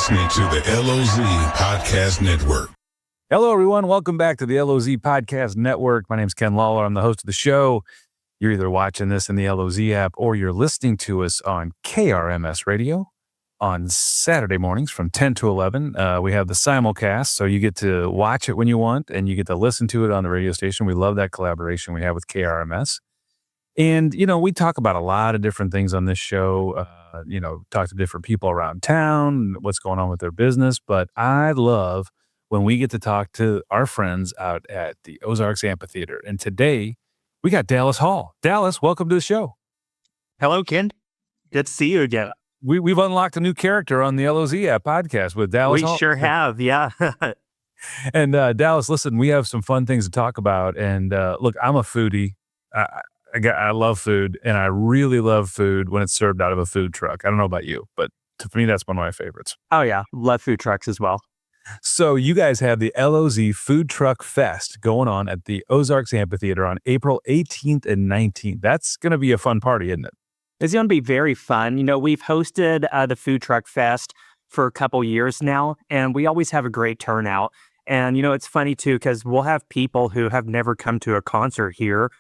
listening to the LOZ Podcast Network. Hello, everyone. Welcome back to the LOZ Podcast Network. My name is Ken Lawler. I'm the host of the show. You're either watching this in the LOZ app or you're listening to us on KRMS radio on Saturday mornings from 10 to 11. We have the Simulcast, so you get to watch it when you want and you get to listen to it on the radio station. We love that collaboration we have with KRMS. And, we talk about a lot of different things on this show, talk to different people around town, what's going on with their business. But I love when we get to talk to our friends out at the Ozarks Amphitheater. And today we got Dallas Hall. Dallas, welcome to the show. Hello, Ken. Good to see you again. We've unlocked a new character on the LOZ app podcast with Dallas Hall. We sure have, yeah. And Dallas, listen, we have some fun things to talk about. And look, I'm a foodie. I love food, and I really love food when it's served out of a food truck. I don't know about you, but for me, that's one of my favorites. Oh, yeah. Love food trucks as well. So you guys have the LOZ Food Truck Fest going on at the Ozarks Amphitheater on April 18th and 19th. That's going to be a fun party, isn't it? It's going to be very fun. We've hosted the Food Truck Fest for a couple years now, and we always have a great turnout. And, it's funny, too, because we'll have people who have never come to a concert here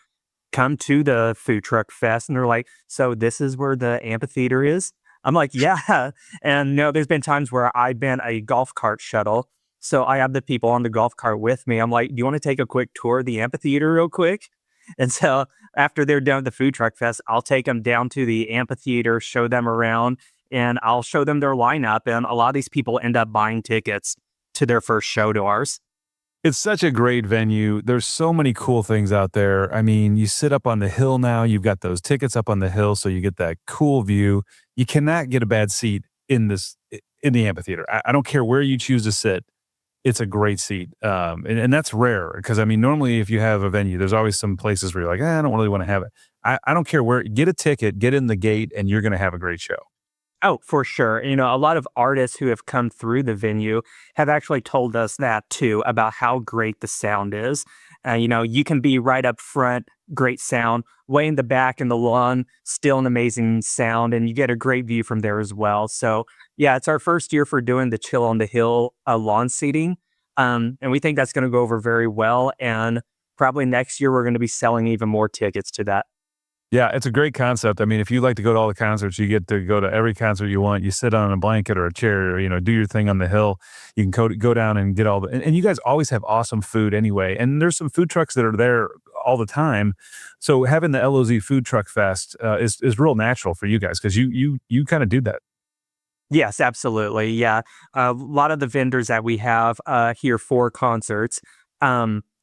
come to the Food Truck Fest, and they're like, so this is where the amphitheater is? I'm like, yeah. And there's been times where I've been a golf cart shuttle. So I have the people on the golf cart with me. I'm like, do you want to take a quick tour of the amphitheater real quick? And so after they're done with the Food Truck Fest, I'll take them down to the amphitheater, show them around, and I'll show them their lineup. And a lot of these people end up buying tickets to their first show to ours. It's such a great venue. There's so many cool things out there. I mean, you sit up on the hill now. You've got those tickets up on the hill, so you get that cool view. You cannot get a bad seat in the amphitheater. I don't care where you choose to sit. It's a great seat. And that's rare because, normally if you have a venue, there's always some places where you're like, I don't really want to have it. I don't care where. Get a ticket, get in the gate, and you're going to have a great show. Oh, for sure. A lot of artists who have come through the venue have actually told us that too, about how great the sound is. You can be right up front, great sound, way in the back in the lawn, still an amazing sound, and you get a great view from there as well. So yeah, it's our first year for doing the Chill on the Hill lawn seating. And we think that's going to go over very well. And probably next year, we're going to be selling even more tickets to that. Yeah, it's a great concept. If you like to go to all the concerts, you get to go to every concert you want. You sit on a blanket or a chair, or, do your thing on the hill. You can go down and get all the, and you guys always have awesome food anyway. And there's some food trucks that are there all the time. So having the LOZ Food Truck Fest is real natural for you guys because you kind of do that. Yes, absolutely. Yeah. A lot of the vendors that we have here for concerts,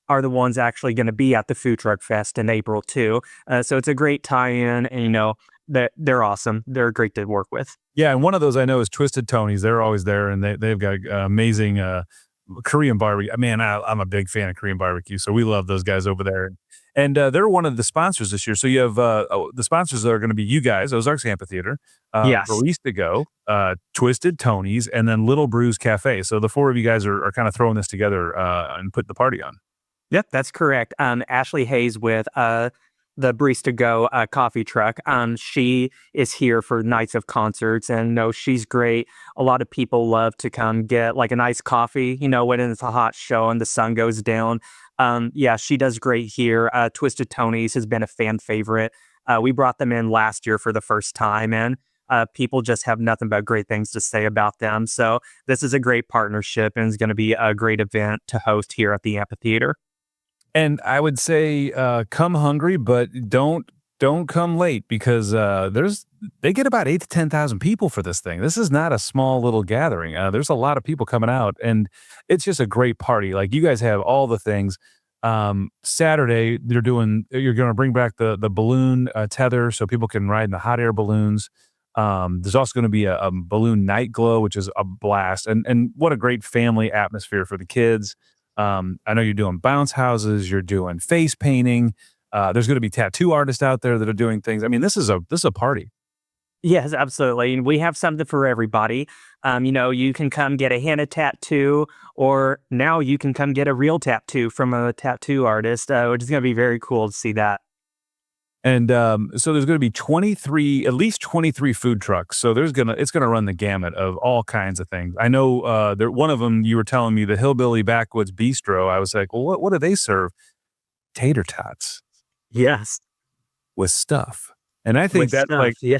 are the ones actually going to be at the Food Truck Fest in April too. So it's a great tie-in, and they're awesome. They're great to work with. Yeah, and one of those I know is Twisted Tony's. They're always there, and they've got amazing Korean barbecue. Man, I'm a big fan of Korean barbecue, so we love those guys over there. And they're one of the sponsors this year. So you have the sponsors are going to be you guys, Ozarks Amphitheater, Yes. Barista Go, Twisted Tony's, and then Little Brews Cafe. So the four of you guys are kind of throwing this together and putting the party on. Yep, that's correct. Ashley Hayes with the Barista Go coffee truck. She is here for nights of concerts, and she's great. A lot of people love to come get like a nice coffee, when it's a hot show and the sun goes down. Yeah, she does great here. Twisted Tony's has been a fan favorite. We brought them in last year for the first time, and people just have nothing but great things to say about them. So this is a great partnership, and it's going to be a great event to host here at the amphitheater. And I would say come hungry, but don't come late because they get about 8,000 to 10,000 people for this thing. This is not a small little gathering. There's a lot of people coming out, and it's just a great party. Like you guys have all the things. Saturday you're going to bring back the balloon tether so people can ride in the hot air balloons. There's also going to be a balloon night glow, which is a blast, and what a great family atmosphere for the kids. I know you're doing bounce houses, you're doing face painting. There's going to be tattoo artists out there that are doing things. This is a party. Yes, absolutely. And we have something for everybody. You can come get a henna tattoo, or now you can come get a real tattoo from a tattoo artist, which is going to be very cool to see that. And so there's going to be at least 23 food trucks. So it's going to run the gamut of all kinds of things. I know one of them, you were telling me, the Hillbilly Backwoods Bistro. I was like, well, what do they serve? Tater tots Yes. with stuff. And I think With that's stuff. Yeah.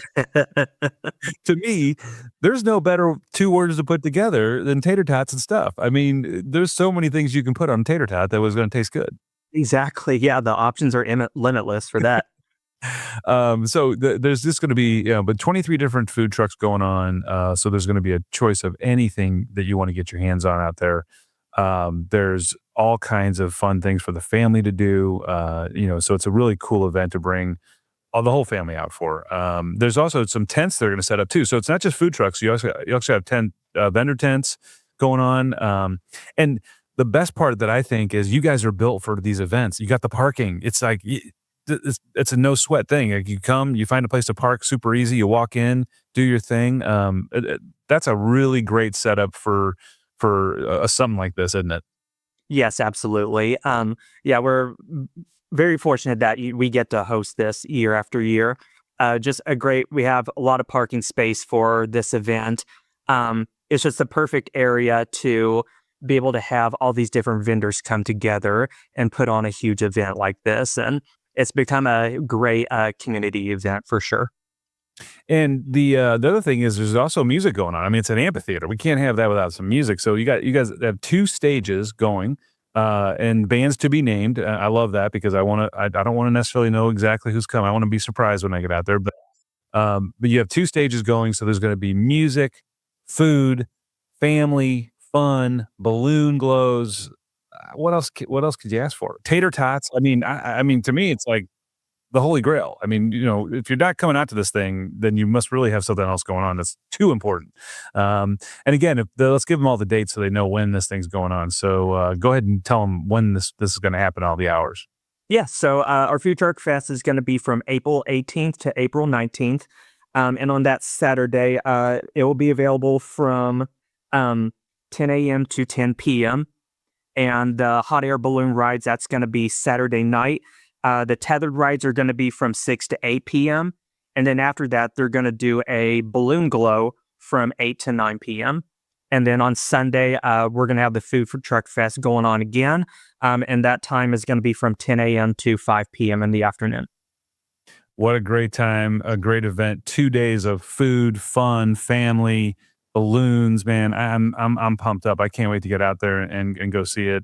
to me, there's no better two words to put together than tater tots and stuff. I mean, there's so many things you can put on a tater tot that was going to taste good. Exactly. Yeah. The options are limitless for that. So there's just going to be, but 23 different food trucks going on. So there's going to be a choice of anything that you want to get your hands on out there. There's all kinds of fun things for the family to do. So it's a really cool event to bring the whole family out for. There's also some tents they're going to set up too. So it's not just food trucks. You also have vendor tents going on. And the best part that I think is you guys are built for these events. You got the parking. It's like, it's a no sweat thing. Like you come, you find a place to park, super easy. You walk in, do your thing. That's a really great setup for something like this, isn't it? Yes, absolutely. We're very fortunate that we get to host this year after year. We have a lot of parking space for this event. It's just the perfect area to be able to have all these different vendors come together and put on a huge event like this. And it's become a great community event for sure. And the other thing is there's also music going on. I mean, it's an amphitheater. We can't have that without some music. So you guys have 2 stages going, and bands to be named. I love that because I don't want to necessarily know exactly who's coming. I want to be surprised when I get out there. But you have 2 stages going, so there's going to be music, food, family, fun, balloon glows. What else could you ask for? Tater tots. I mean, to me, it's like the holy grail. I mean, if you're not coming out to this thing, then you must really have something else going on that's too important. And again, let's give them all the dates so they know when this thing's going on. So go ahead and tell them when this is going to happen, all the hours. Yeah, so our Food Truck Fest is going to be from April 18th to April 19th. And on that Saturday, it will be available from 10 a.m. to 10 p.m. And the hot air balloon rides, that's going to be Saturday night. The tethered rides are going to be from 6 to 8 p.m. And then after that, they're going to do a balloon glow from 8 to 9 p.m. And then on Sunday, we're going to have the Food Truck Fest going on again. And that time is going to be from 10 a.m. to 5 p.m. in the afternoon. What a great time, a great event. 2 days of food, fun, family, balloons, man. I'm pumped up. I can't wait to get out there and go see it.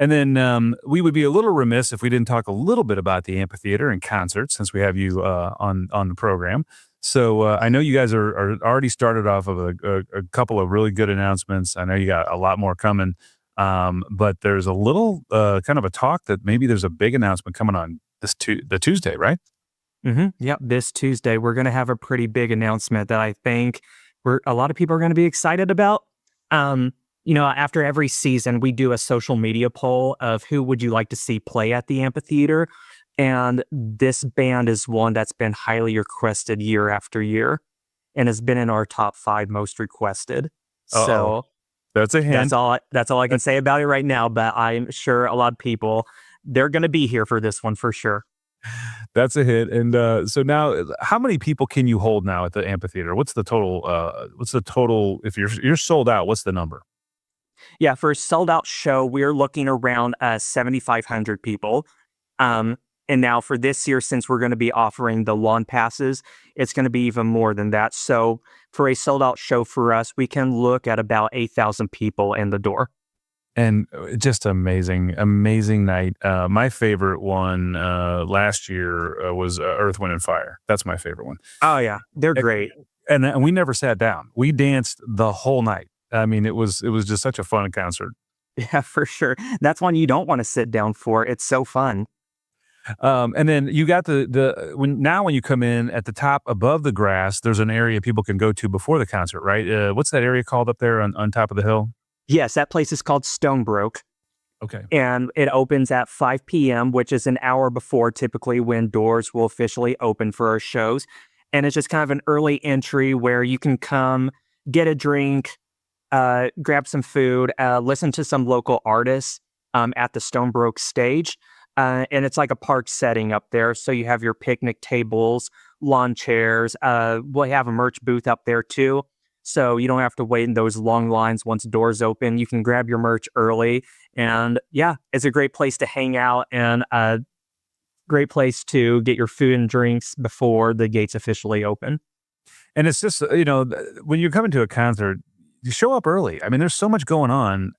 And then we would be a little remiss if we didn't talk a little bit about the amphitheater and concerts since we have you on the program. So I know you guys are already started off of a couple of really good announcements. I know you got a lot more coming, but there's a little kind of a talk that maybe there's a big announcement coming on the Tuesday, right? Mm-hmm. Yep, this Tuesday we're going to have a pretty big announcement that I think a lot of people are going to be excited about. After every season, we do a social media poll of who would you like to see play at the amphitheater. And this band is one that's been highly requested year after year and has been in our top 5 most requested. Uh-oh. So that's a hint. That's all I can say about it right now. But I'm sure a lot of people, they're going to be here for this one for sure. That's a hit. And so now, how many people can you hold now at the amphitheater? What's the total? If you're sold out, what's the number? Yeah, for a sold out show, we're looking around 7,500 people. And now for this year, since we're going to be offering the lawn passes, it's going to be even more than that. So for a sold out show for us, we can look at about 8,000 people in the door. And just amazing night. My favorite one last year was Earth, Wind, and Fire. That's my favorite one. Oh, yeah. They're great. And we never sat down. We danced the whole night. I mean, it was just such a fun concert. Yeah, for sure. That's one you don't want to sit down for. It's so fun. And then you got when you come in at the top above the grass, there's an area people can go to before the concert, right? What's that area called up there on top of the hill? Yes, that place is called Stonebrook. Okay. And it opens at 5 p.m., which is an hour before typically when doors will officially open for our shows. And it's just kind of an early entry where you can come, get a drink, grab some food, listen to some local artists at the Stonebrook stage. and it's like a park setting up there. So you have your picnic tables, lawn chairs. We'll have a merch booth up there too. So you don't have to wait in those long lines once doors open. You can grab your merch early. And yeah, it's a great place to hang out and a great place to get your food and drinks before the gates officially open. And it's just, when you're coming to a concert, you show up early. I mean, there's so much going on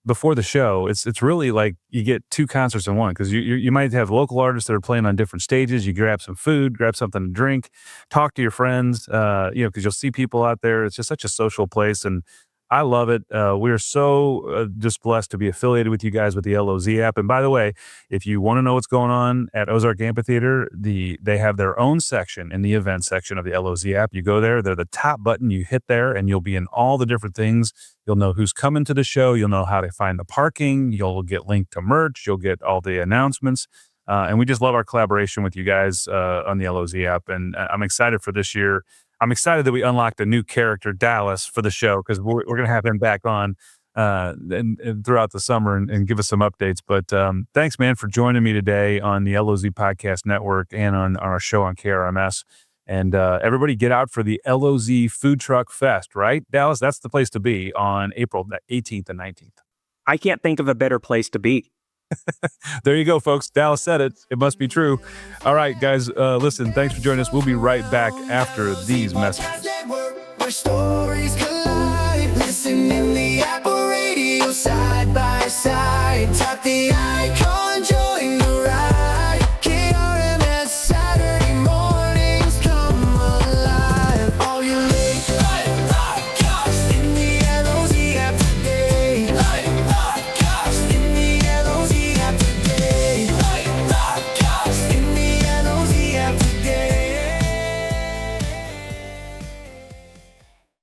before the show. It's really like you get two concerts in one, because you might have local artists that are playing on different stages. You grab some food, grab something to drink, talk to your friends, because you'll see people out there. It's just such a social place, and I love it. We are so just blessed to be affiliated with you guys with the LOZ app. And by the way, if you want to know what's going on at Ozark Amphitheater, they have their own section in the event section of the LOZ app. You go there, they're the top button. You hit there, and you'll be in all the different things. You'll know who's coming to the show. You'll know how to find the parking. You'll get linked to merch. You'll get all the announcements. And we just love our collaboration with you guys on the LOZ app. And I'm excited for this year. I'm excited that we unlocked a new character, Dallas, for the show, because we're going to have him back on and throughout the summer and give us some updates. But thanks, man, for joining me today on the LOZ Podcast Network and on our show on KRMS. And everybody get out for the LOZ Food Truck Fest, right? Dallas, that's the place to be on April 18th and 19th. I can't think of a better place to be. There you go, folks. Dallas said it. It must be true. All right, guys, listen, thanks for joining us. We'll be right back after these messages. Where stories collide, listen in the Apple Radio side by side. Tap the icon.